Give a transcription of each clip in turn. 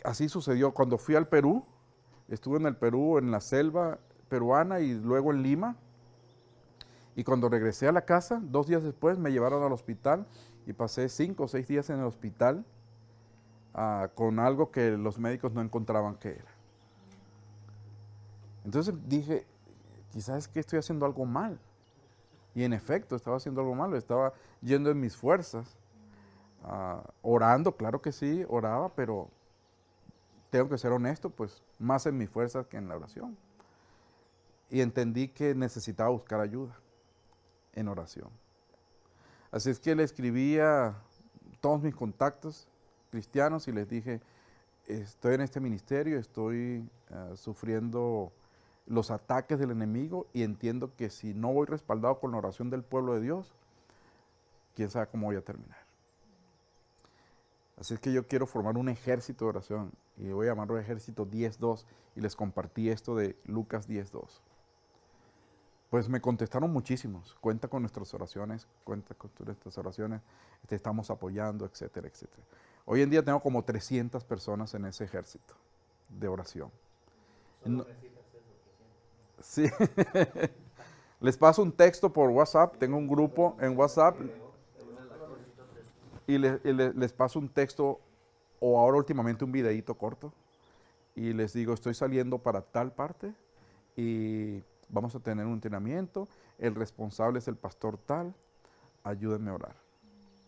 así sucedió cuando fui al Perú. Estuve en el Perú, en la selva peruana y luego en Lima. Y cuando regresé a la casa, 2 días después me llevaron al hospital y pasé 5 o 6 días en el hospital con algo que los médicos no encontraban qué era. Entonces dije, quizás es que estoy haciendo algo mal. Y en efecto, estaba haciendo algo malo, estaba yendo en mis fuerzas, orando, claro que sí, oraba, pero tengo que ser honesto, pues más en mis fuerzas que en la oración. Y entendí que necesitaba buscar ayuda en oración. Así es que le escribí a todos mis contactos cristianos y les dije, estoy en este ministerio, estoy sufriendo los ataques del enemigo y entiendo que si no voy respaldado con la oración del pueblo de Dios, quién sabe cómo voy a terminar. Así es que yo quiero formar un ejército de oración y voy a llamarlo ejército 10.2 y les compartí esto de Lucas 10.2. Pues me contestaron muchísimos, cuenta con nuestras oraciones, cuenta con nuestras oraciones, te estamos apoyando, etcétera, etcétera. Hoy en día tengo como 300 personas en ese ejército de oración. Solo No, necesitas eso, 300. sí, les paso un texto por WhatsApp, tengo un grupo en WhatsApp Te unes al ejército 3. y les paso un texto o ahora últimamente un videíto corto y les digo, estoy saliendo para tal parte y vamos a tener un entrenamiento, el responsable es el pastor tal, ayúdenme a orar.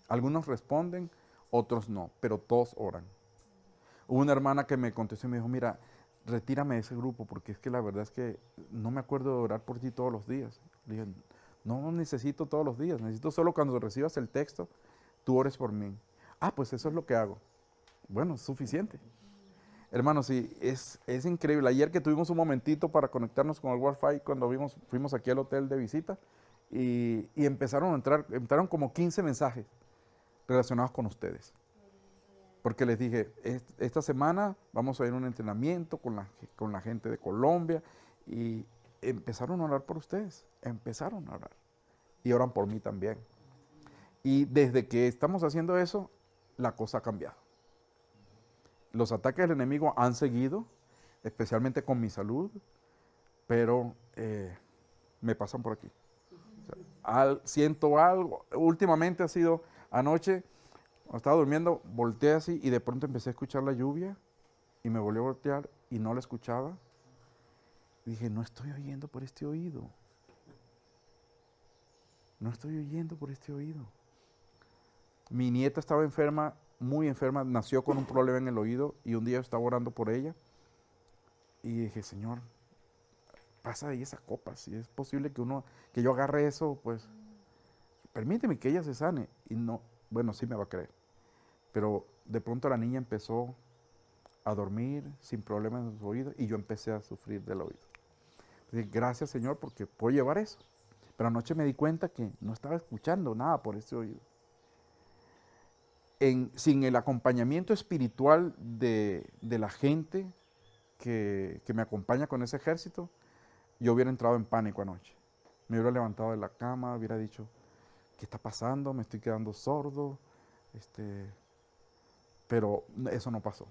Algunos responden, otros no, pero todos oran. Hubo una hermana que me contestó y me dijo, mira, retírame de ese grupo porque es que la verdad es que no me acuerdo de orar por ti todos los días. Le dije, no necesito todos los días, necesito solo cuando recibas el texto, tú ores por mí. Ah, pues eso es lo que hago. Bueno, es suficiente. Hermanos, sí, es increíble. Ayer que tuvimos un momentito para conectarnos con el Wi-Fi cuando fuimos aquí al hotel de visita y empezaron a entrar, entraron como 15 mensajes relacionados con ustedes. Porque les dije, esta semana vamos a ir a un entrenamiento con la gente de Colombia y empezaron a orar por ustedes, empezaron a orar y oran por mí también. Y desde que estamos haciendo eso, la cosa ha cambiado. Los ataques del enemigo han seguido, especialmente con mi salud, pero me pasan por aquí. O sea, siento algo, últimamente ha sido anoche, cuando estaba durmiendo, volteé así y de pronto empecé a escuchar la lluvia y me volví a voltear y no la escuchaba. Dije, no estoy oyendo por este oído. No estoy oyendo por este oído. Mi nieta estaba enferma, muy enferma, nació con un problema en el oído y un día estaba orando por ella y dije, Señor, pasa ahí esa copa, si es posible que yo agarre eso, pues permíteme que ella se sane. Y no, bueno, sí me va a creer. Pero de pronto la niña empezó a dormir sin problemas en su oído y yo empecé a sufrir del oído. Dije, gracias Señor porque puedo llevar eso. Pero anoche me di cuenta que no estaba escuchando nada por este oído. Sin el acompañamiento espiritual de la gente que me acompaña con ese ejército, yo hubiera entrado en pánico anoche. Me hubiera levantado de la cama, hubiera dicho, ¿qué está pasando? Me estoy quedando sordo. Pero eso no pasó.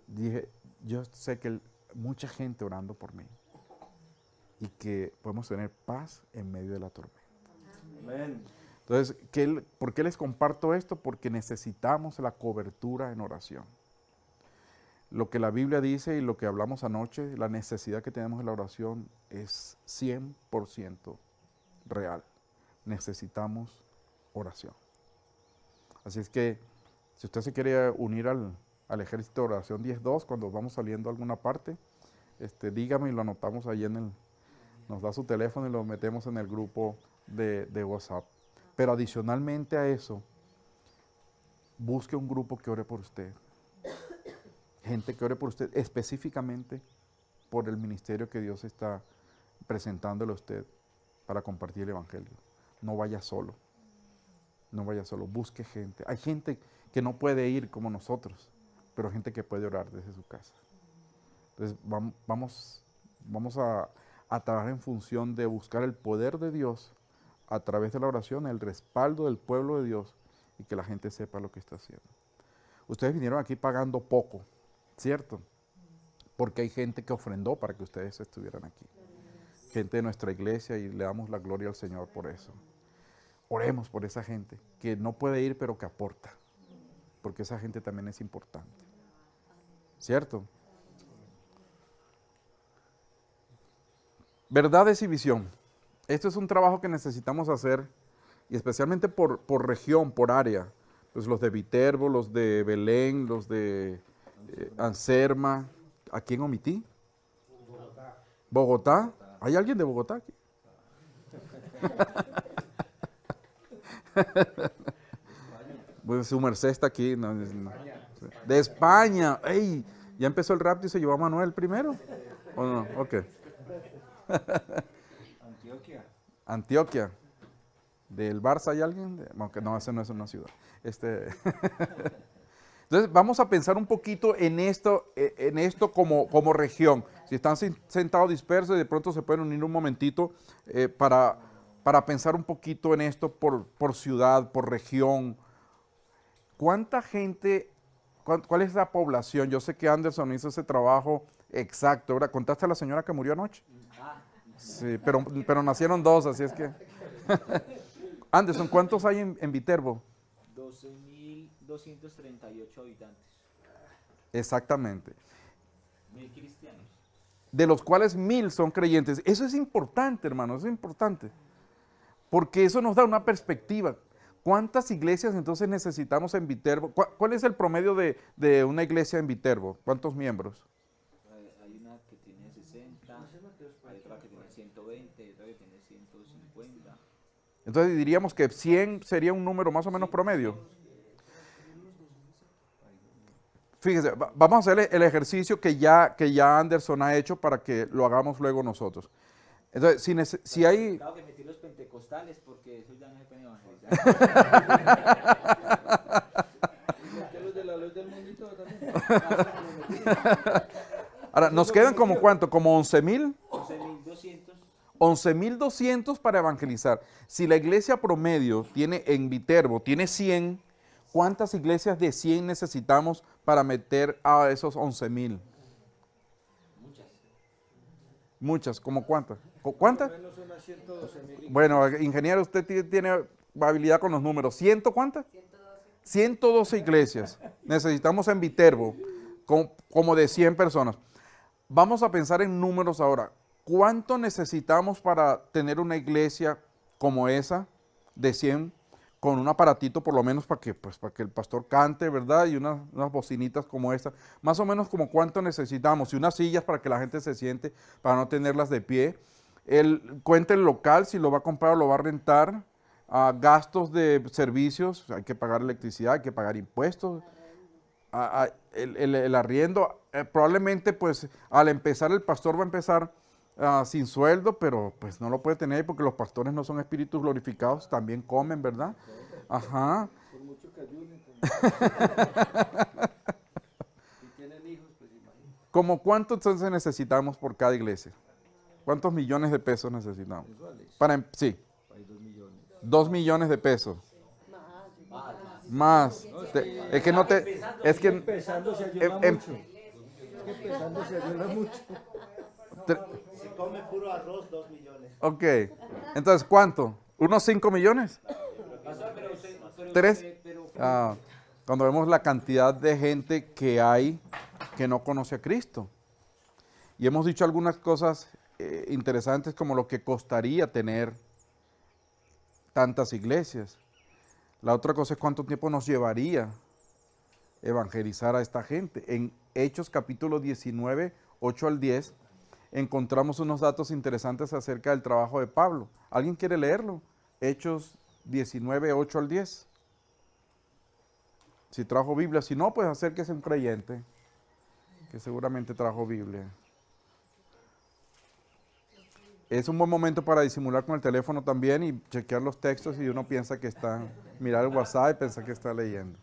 Dije, yo sé que mucha gente orando por mí y que podemos tener paz en medio de la tormenta. Amén. Entonces, ¿por qué les comparto esto? Porque necesitamos la cobertura en oración. Lo que la Biblia dice y lo que hablamos anoche, la necesidad que tenemos en la oración es 100% real. Necesitamos oración. Así es que, si usted se quiere unir al ejército de oración 10.2, cuando vamos saliendo a alguna parte, dígame y lo anotamos ahí nos da su teléfono y lo metemos en el grupo de WhatsApp. Pero adicionalmente a eso, busque un grupo que ore por usted. Gente que ore por usted específicamente por el ministerio que Dios está presentándole a usted para compartir el Evangelio. No vaya solo. No vaya solo. Busque gente. Hay gente que no puede ir como nosotros, pero gente que puede orar desde su casa. Entonces vamos a trabajar en función de buscar el poder de Dios a través de la oración, el respaldo del pueblo de Dios y que la gente sepa lo que está haciendo. Ustedes vinieron aquí pagando poco, ¿cierto? Porque hay gente que ofrendó para que ustedes estuvieran aquí. Gente de nuestra iglesia y le damos la gloria al Señor por eso. Oremos por esa gente que no puede ir pero que aporta, porque esa gente también es importante, ¿cierto? Verdades y visión. Esto es un trabajo que necesitamos hacer y especialmente por región, por área. Pues los de Viterbo, los de Belén, los de Anserma. ¿A quién omití? Bogotá. ¿Hay alguien de Bogotá aquí? Pues su merced está aquí. De España. ¡Ey! ¿Ya empezó el rapto y se llevó a Manuel primero? ¿O no? Ok. Antioquia. ¿Del Barça hay alguien? Aunque no, ese no es una ciudad. Entonces vamos a pensar un poquito en esto como región. Si están sentados dispersos y de pronto se pueden unir un momentito para pensar un poquito en esto por ciudad, por región. ¿Cuánta gente, cuál es la población? Yo sé que Anderson hizo ese trabajo exacto, ¿verdad? ¿Contaste a la señora que murió anoche? Sí, pero nacieron dos, así es que... Anderson, ¿cuántos hay en Viterbo? 12.238 habitantes. Exactamente. 1.000 cristianos. De los cuales 1.000 son creyentes. Eso es importante, hermano, eso es importante. Porque eso nos da una perspectiva. ¿Cuántas iglesias entonces necesitamos en Viterbo? ¿Cuál es el promedio de una iglesia en Viterbo? ¿Cuántos miembros? Hay una que tiene 60, hay otra que tiene 120, hay otra que tiene 150. Entonces diríamos que 100 sería un número más o menos promedio. Fíjese, vamos a hacer el ejercicio que ya Anderson ha hecho para que lo hagamos luego nosotros. Entonces, si hay... Claro que metí los pentecostales porque eso ya no se puede evangelizar. Los de la luz del mundito también. Ahora, ¿nos quedan como cuánto? ¿Como 11.000? 11.200. 11.200 para evangelizar. Si la iglesia promedio tiene en Viterbo, tiene 100, ¿cuántas iglesias de 100 necesitamos para meter a esos 11.000? Muchas, ¿como cuántas? ¿Cuántas? Bueno, ingeniero, usted tiene habilidad con los números. ¿100 cuántas? 112 iglesias necesitamos en Viterbo, como de 100 personas. Vamos a pensar en números ahora. ¿Cuánto necesitamos para tener una iglesia como esa de 100 con un aparatito por lo menos para que el pastor cante, ¿verdad? Y unas bocinitas como esta. Más o menos como cuánto necesitamos. Y unas sillas para que la gente se siente, para no tenerlas de pie. Cuenta el local, si lo va a comprar o lo va a rentar. Gastos de servicios, hay que pagar electricidad, hay que pagar impuestos. El arriendo, probablemente pues al empezar el pastor va a empezar sin sueldo, pero pues no lo puede tener porque los pastores no son espíritus glorificados, también comen, ¿verdad? Ajá. Por mucho que ayuden. Si tienen hijos, pues imagínate. ¿Cómo cuánto entonces necesitamos por cada iglesia? ¿Cuántos millones de pesos necesitamos? Sí. 2 millones de pesos. Más. Es que no te... Es que... Empezando se ayuda mucho. Empezando se ayuda mucho. Si come puro arroz, 2 millones. Ok. Entonces, ¿cuánto? ¿Unos 5 millones? ¿3? Cuando vemos la cantidad de gente que hay que no conoce a Cristo. Y hemos dicho algunas cosas interesantes como lo que costaría tener tantas iglesias. La otra cosa es cuánto tiempo nos llevaría evangelizar a esta gente. En Hechos capítulo 19, 8 al 10, encontramos unos datos interesantes acerca del trabajo de Pablo. ¿Alguien quiere leerlo? Hechos 19, 8 al 10. Si trajo Biblia, si no, pues acérquese un creyente que seguramente trajo Biblia. Es un buen momento para disimular con el teléfono también y chequear los textos y uno piensa que está, mirar el WhatsApp y piensa que está leyendo.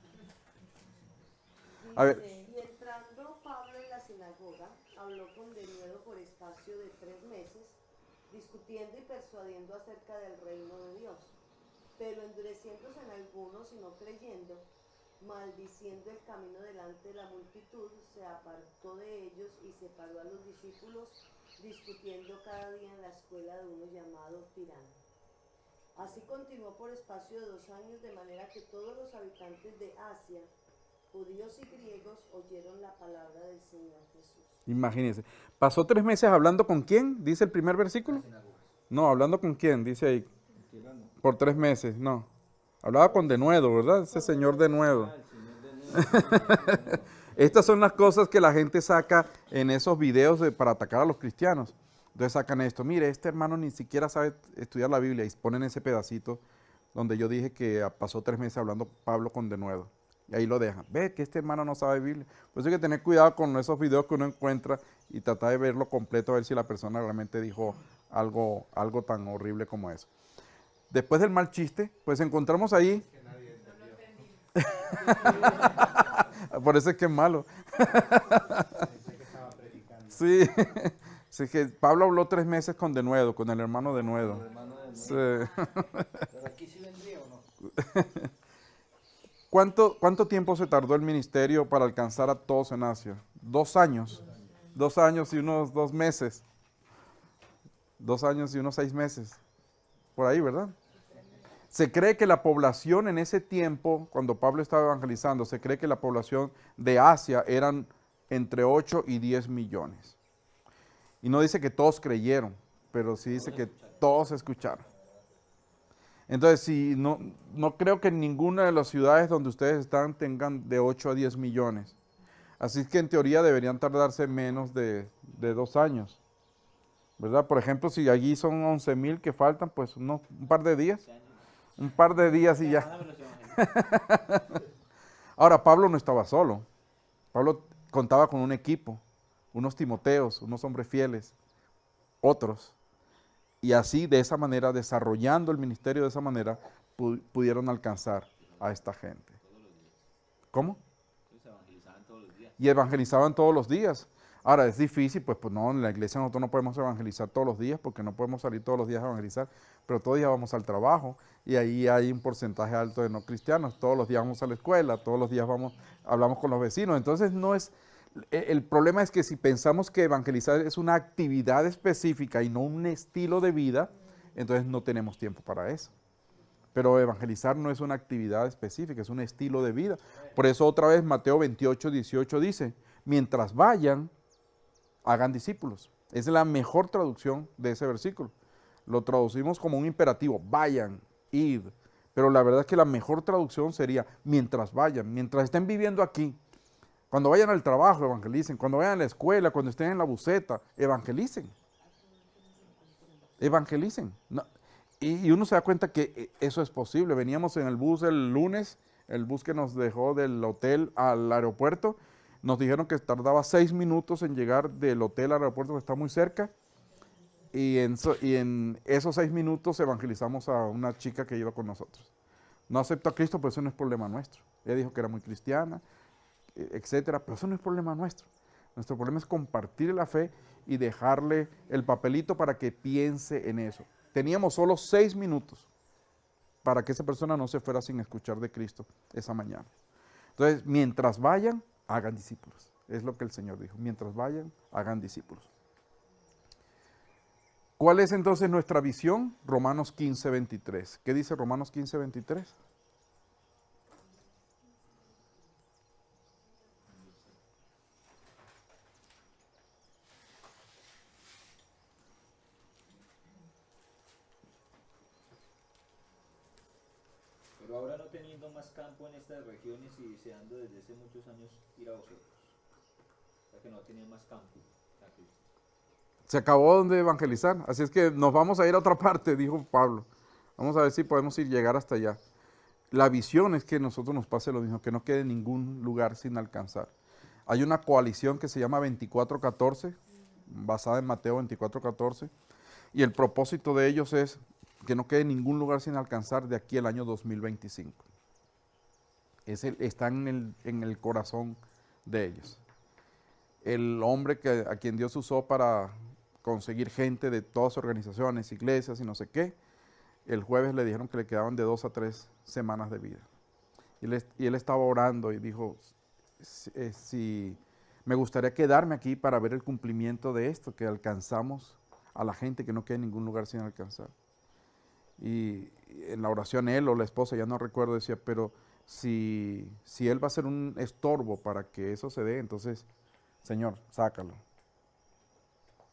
A ver. Y entrando Pablo en la sinagoga, habló con denuedo por espacio de 3 meses, discutiendo y persuadiendo acerca del reino de Dios. Pero endureciéndose en algunos y no creyendo, maldiciendo el camino delante de la multitud, se apartó de ellos y separó a los discípulos, discutiendo cada día en la escuela de uno llamado Tirano. Así continuó por espacio de 2 años, de manera que todos los habitantes de Asia, judíos y griegos, oyeron la palabra del Señor Jesús. Imagínense. ¿Pasó 3 meses hablando con quién? Dice el primer versículo. No, hablando con quién, dice ahí. Por 3 meses, no. Hablaba con denuedo, ¿verdad? Ese señor denuedo. Estas son las cosas que la gente saca en esos videos para atacar a los cristianos. Entonces sacan esto. Mire, este hermano ni siquiera sabe estudiar la Biblia y ponen ese pedacito donde yo dije que pasó 3 meses hablando Pablo con denuedo. Y ahí lo dejan. Ve que este hermano no sabe Biblia. Por eso hay que tener cuidado con esos videos que uno encuentra y tratar de verlo completo a ver si la persona realmente dijo algo tan horrible como eso. Después del mal chiste, pues encontramos ahí. Por eso es que es malo. Sí. Así que Pablo habló 3 meses con denuedo, con el hermano denuedo. Sí. Pero aquí sí vendría o no. ¿Cuánto tiempo se tardó el ministerio para alcanzar a todos en Asia? 2 años. 2 años y unos 2 meses. 2 años y unos 6 meses. Por ahí, ¿verdad? Se cree que la población en ese tiempo, cuando Pablo estaba evangelizando, se cree que la población de Asia eran entre 8 y 10 millones. Y no dice que todos creyeron, pero sí dice que todos escucharon. Entonces, si no creo que ninguna de las ciudades donde ustedes están tengan de 8 a 10 millones. Así que en teoría deberían tardarse menos de 2 años. ¿Verdad? Por ejemplo, si allí son 11,000 que faltan, pues un par de días. Un par de días y ya. Ahora, Pablo no estaba solo. Pablo contaba con un equipo, unos Timoteos, unos hombres fieles, otros. Y así, de esa manera, desarrollando el ministerio de esa manera, pudieron alcanzar a esta gente. ¿Cómo? Y evangelizaban todos los días. Ahora, es difícil, pues no, en la iglesia nosotros no podemos evangelizar todos los días porque no podemos salir todos los días a evangelizar, pero todos los días vamos al trabajo y ahí hay un porcentaje alto de no cristianos. Todos los días vamos a la escuela, todos los días hablamos con los vecinos. Entonces, el problema es que si pensamos que evangelizar es una actividad específica y no un estilo de vida, entonces no tenemos tiempo para eso. Pero evangelizar no es una actividad específica, es un estilo de vida. Por eso otra vez Mateo 28, 18 dice, mientras vayan, hagan discípulos. Esa es la mejor traducción de ese versículo. Lo traducimos como un imperativo, vayan, id. Pero la verdad es que la mejor traducción sería, mientras vayan, mientras estén viviendo aquí. Cuando vayan al trabajo, evangelicen. Cuando vayan a la escuela, cuando estén en la buseta, evangelicen. Evangelicen. No. Y uno se da cuenta que eso es posible. Veníamos en el bus el lunes, el bus que nos dejó del hotel al aeropuerto. Nos dijeron que tardaba 6 minutos en llegar del hotel al aeropuerto, que está muy cerca. Y en esos 6 minutos evangelizamos a una chica que iba con nosotros. No aceptó a Cristo, pero eso no es problema nuestro. Ella dijo que era muy cristiana, etcétera, pero eso no es problema nuestro. Nuestro problema es compartir la fe y dejarle el papelito para que piense en eso. Teníamos solo 6 minutos para que esa persona no se fuera sin escuchar de Cristo esa mañana. Entonces, mientras vayan, hagan discípulos. Es lo que el Señor dijo. Mientras vayan, hagan discípulos. ¿Cuál es entonces nuestra visión? Romanos 15, 23. ¿Qué dice Romanos 15, 23? Pero ahora no teniendo más campo en estas regiones y deseando desde hace muchos años ir a vosotros. O sea que no tenía más campo. Aquí. Se acabó donde evangelizar, así es que nos vamos a ir a otra parte, dijo Pablo. Vamos a ver si podemos llegar hasta allá. La visión es que a nosotros nos pase lo mismo, que no quede ningún lugar sin alcanzar. Hay una coalición que se llama 2414, basada en Mateo 2414, y el propósito de ellos es que no quede ningún lugar sin alcanzar de aquí al año 2025. Está en el corazón de ellos. El hombre a quien Dios usó para conseguir gente de todas organizaciones, iglesias y no sé qué, el jueves le dijeron que le quedaban de 2 a 3 semanas de vida. Y él estaba orando y dijo, si me gustaría quedarme aquí para ver el cumplimiento de esto, que alcanzamos a la gente, que no quede en ningún lugar sin alcanzar. Y en la oración él o la esposa, ya no recuerdo, decía, pero si él va a ser un estorbo para que eso se dé, entonces, Señor, sácalo.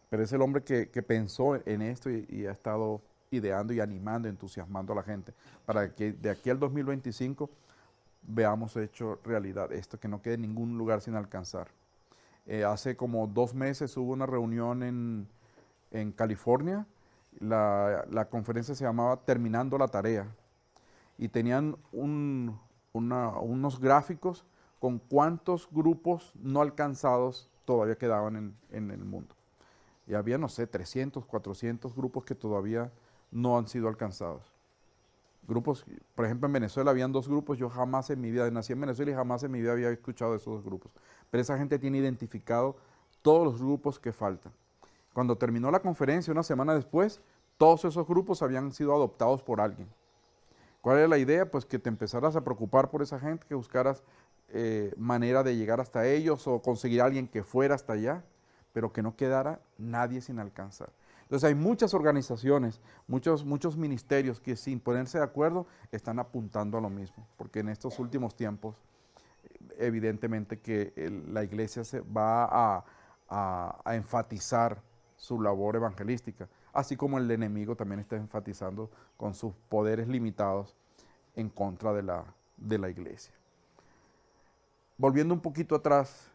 Pero es el hombre que pensó en esto y ha estado ideando y animando, entusiasmando a la gente, para que de aquí al 2025 veamos hecho realidad esto, que no quede en ningún lugar sin alcanzar. Hace como 2 meses hubo una reunión en California. La conferencia se llamaba Terminando la Tarea y tenían unos gráficos con cuántos grupos no alcanzados todavía quedaban en el mundo. Y había, no sé, 300, 400 grupos que todavía no han sido alcanzados. Grupos, por ejemplo, en Venezuela habían 2 grupos, yo jamás en mi vida, nací en Venezuela y jamás en mi vida había escuchado de esos 2 grupos. Pero esa gente tiene identificado todos los grupos que faltan. Cuando terminó la conferencia, una semana después, todos esos grupos habían sido adoptados por alguien. ¿Cuál era la idea? Pues que te empezaras a preocupar por esa gente, que buscaras manera de llegar hasta ellos o conseguir a alguien que fuera hasta allá, pero que no quedara nadie sin alcanzar. Entonces hay muchas organizaciones, muchos ministerios que sin ponerse de acuerdo están apuntando a lo mismo, porque en estos últimos tiempos evidentemente que la iglesia se va a enfatizar su labor evangelística, así como el enemigo también está enfatizando con sus poderes limitados en contra de la iglesia. Volviendo un poquito atrás,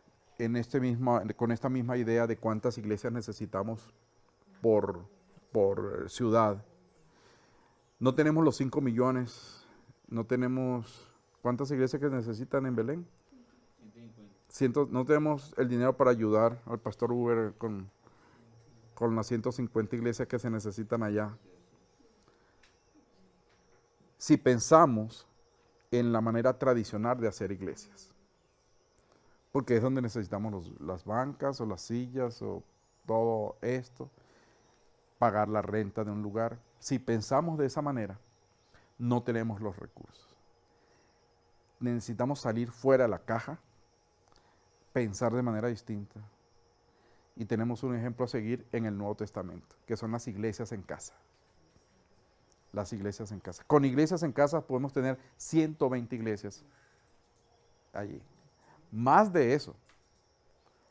con esta misma idea de cuántas iglesias necesitamos por ciudad. No tenemos los 5 millones, no tenemos... ¿Cuántas iglesias que necesitan en Belén? 150. No tenemos el dinero para ayudar al pastor Uber con las 150 iglesias que se necesitan allá. Si pensamos en la manera tradicional de hacer iglesias, porque es donde necesitamos las bancas o las sillas o todo esto, pagar la renta de un lugar. Si pensamos de esa manera, no tenemos los recursos. Necesitamos salir fuera de la caja, pensar de manera distinta. Y tenemos un ejemplo a seguir en el Nuevo Testamento, que son las iglesias en casa. Las iglesias en casa. Con iglesias en casa podemos tener 120 iglesias allí. Más de eso.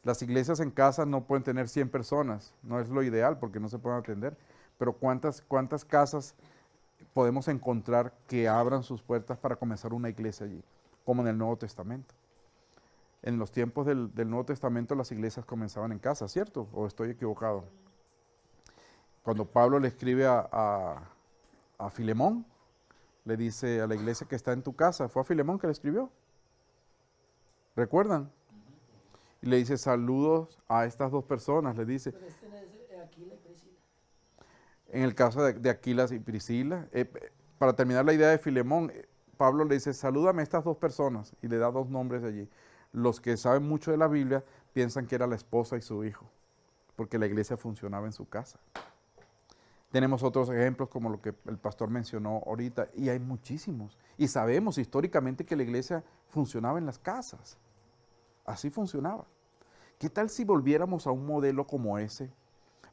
Las iglesias en casa no pueden tener 100 personas, no es lo ideal porque no se pueden atender, pero ¿cuántas casas podemos encontrar que abran sus puertas para comenzar una iglesia allí? Como en el Nuevo Testamento. En los tiempos del Nuevo Testamento las iglesias comenzaban en casa, ¿cierto? ¿O estoy equivocado? Cuando Pablo le escribe a Filemón, le dice a la iglesia que está en tu casa, ¿fue a Filemón que le escribió? ¿Recuerdan? Y le dice saludos a estas 2 personas, le dice. Pero este no es Aquila y Priscila. En el caso de Aquila y Priscila, para terminar la idea de Filemón, Pablo le dice salúdame a estas 2 personas y le da 2 nombres allí. Los que saben mucho de la Biblia piensan que era la esposa y su hijo, porque la iglesia funcionaba en su casa. Tenemos otros ejemplos como lo que el pastor mencionó ahorita, y hay muchísimos. Y sabemos históricamente que la iglesia funcionaba en las casas. Así funcionaba. ¿Qué tal si volviéramos a un modelo como ese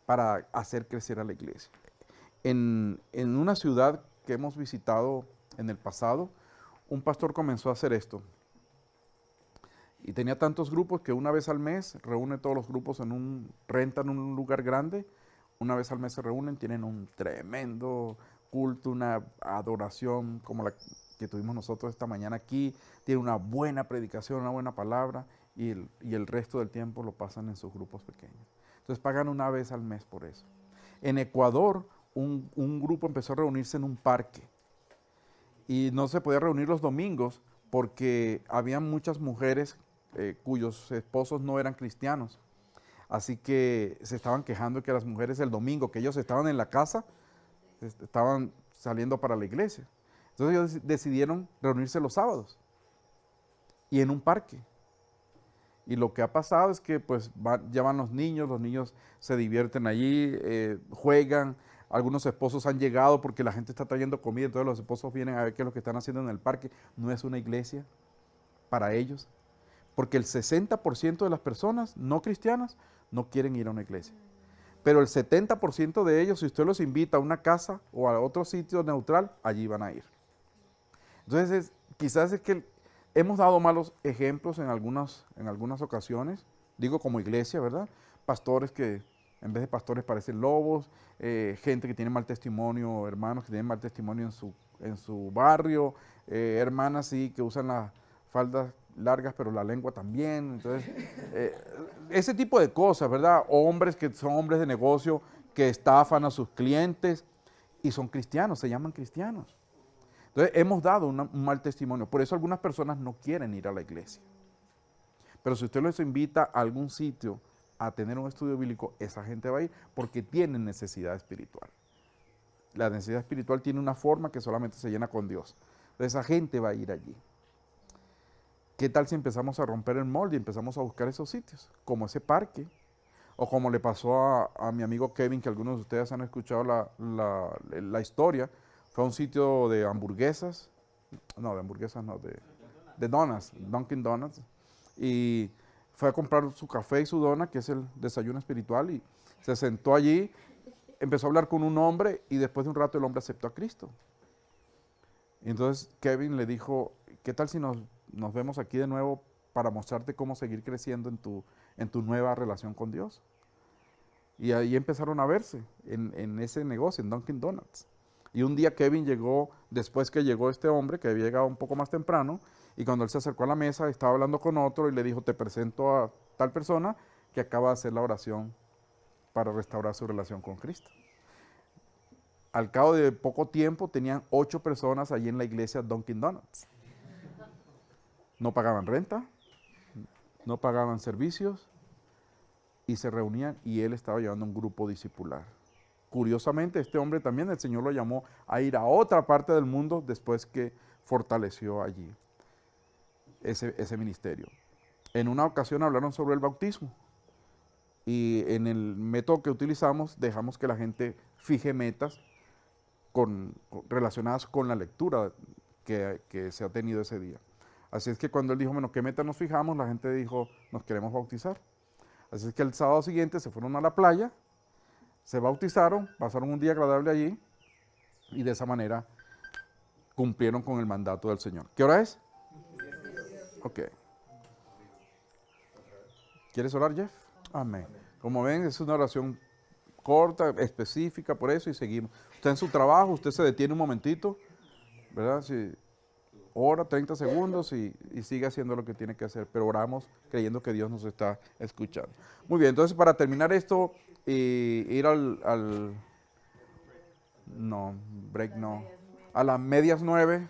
para hacer crecer a la iglesia? En una ciudad que hemos visitado en el pasado, un pastor comenzó a hacer esto. Y tenía tantos grupos que una vez al mes reúne todos los grupos rentan un lugar grande, una vez al mes se reúnen, tienen un tremendo culto, una adoración como la que tuvimos nosotros esta mañana aquí, tiene una buena predicación, una buena palabra, y el resto del tiempo lo pasan en sus grupos pequeños. Entonces pagan una vez al mes por eso. En Ecuador, un grupo empezó a reunirse en un parque, y no se podía reunir los domingos porque había muchas mujeres cuyos esposos no eran cristianos. Así que se estaban quejando que las mujeres el domingo, que ellos estaban en la casa, estaban saliendo para la iglesia. Entonces ellos decidieron reunirse los sábados y en un parque. Y lo que ha pasado es que pues ya van los niños se divierten allí, juegan, algunos esposos han llegado porque la gente está trayendo comida, entonces los esposos vienen a ver qué es lo que están haciendo en el parque. No es una iglesia para ellos, porque el 60% de las personas no cristianas no quieren ir a una iglesia. Pero el 70% de ellos, si usted los invita a una casa o a otro sitio neutral, allí van a ir. Entonces, quizás es que hemos dado malos ejemplos en algunas ocasiones, digo como iglesia, ¿verdad? Pastores que en vez de pastores parecen lobos, gente que tiene mal testimonio, hermanos que tienen mal testimonio en su barrio, hermanas sí que usan las faldas largas pero la lengua también. Entonces, ese tipo de cosas, ¿verdad? Hombres que son hombres de negocio que estafan a sus clientes y son cristianos, se llaman cristianos. Entonces, hemos dado un mal testimonio. Por eso algunas personas no quieren ir a la iglesia. Pero si usted los invita a algún sitio a tener un estudio bíblico, esa gente va a ir porque tienen necesidad espiritual. La necesidad espiritual tiene una forma que solamente se llena con Dios. Entonces, esa gente va a ir allí. ¿Qué tal si empezamos a romper el molde y empezamos a buscar esos sitios? Como ese parque, o como le pasó a mi amigo Kevin, que algunos de ustedes han escuchado la historia. Fue a un sitio de hamburguesas, de donuts, Dunkin' Donuts, y fue a comprar su café y su dona, que es el desayuno espiritual, y se sentó allí, empezó a hablar con un hombre, y después de un rato el hombre aceptó a Cristo. Y entonces Kevin le dijo, ¿qué tal si nos vemos aquí de nuevo para mostrarte cómo seguir creciendo en tu nueva relación con Dios? Y ahí empezaron a verse en ese negocio, en Dunkin' Donuts. Y un día Kevin llegó, después que llegó este hombre, que había llegado un poco más temprano, y cuando él se acercó a la mesa, estaba hablando con otro y le dijo, te presento a tal persona que acaba de hacer la oración para restaurar su relación con Cristo. Al cabo de poco tiempo, tenían 8 personas allí en la iglesia Dunkin' Donuts. No pagaban renta, no pagaban servicios, y se reunían y él estaba llevando un grupo discipular. Curiosamente, este hombre también el Señor lo llamó a ir a otra parte del mundo después que fortaleció allí ese ministerio. En una ocasión hablaron sobre el bautismo y en el método que utilizamos dejamos que la gente fije metas relacionadas con la lectura que se ha tenido ese día. Así es que cuando él dijo, bueno, ¿qué meta nos fijamos? La gente dijo, nos queremos bautizar. Así es que el sábado siguiente se fueron a la playa, se bautizaron, pasaron un día agradable allí y de esa manera cumplieron con el mandato del Señor. ¿Qué hora es? Ok. ¿Quieres orar, Jeff? Amén. Como ven, es una oración corta, específica, por eso, y seguimos. Usted en su trabajo, usted se detiene un momentito, ¿verdad? Si ora 30 segundos y sigue haciendo lo que tiene que hacer, pero oramos creyendo que Dios nos está escuchando. Muy bien, entonces para terminar esto, ir a las medias 9,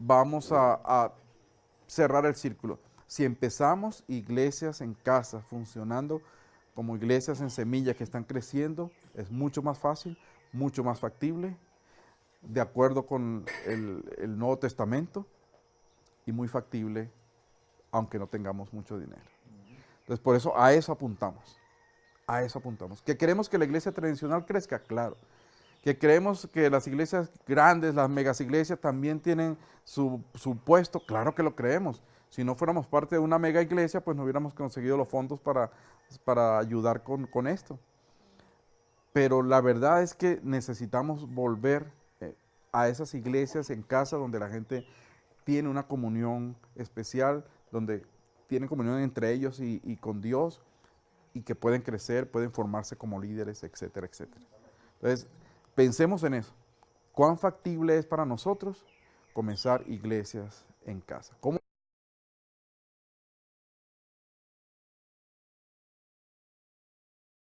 vamos a cerrar el círculo. Si empezamos iglesias en casa funcionando como iglesias en semilla que están creciendo, es mucho más fácil, mucho más factible, de acuerdo con el Nuevo Testamento y muy factible, aunque no tengamos mucho dinero. Entonces, por eso a eso apuntamos. A eso apuntamos. ¿Que queremos que la iglesia tradicional crezca? Claro. ¿Que creemos que las iglesias grandes, las megas iglesias también tienen su puesto? Claro que lo creemos. Si no fuéramos parte de una mega iglesia, pues no hubiéramos conseguido los fondos para ayudar con esto. Pero la verdad es que necesitamos volver a esas iglesias en casa donde la gente tiene una comunión especial, donde tienen comunión entre ellos y con Dios, y que pueden crecer, pueden formarse como líderes, etcétera, etcétera. Entonces, pensemos en eso. ¿Cuán factible es para nosotros comenzar iglesias en casa? ¿Cómo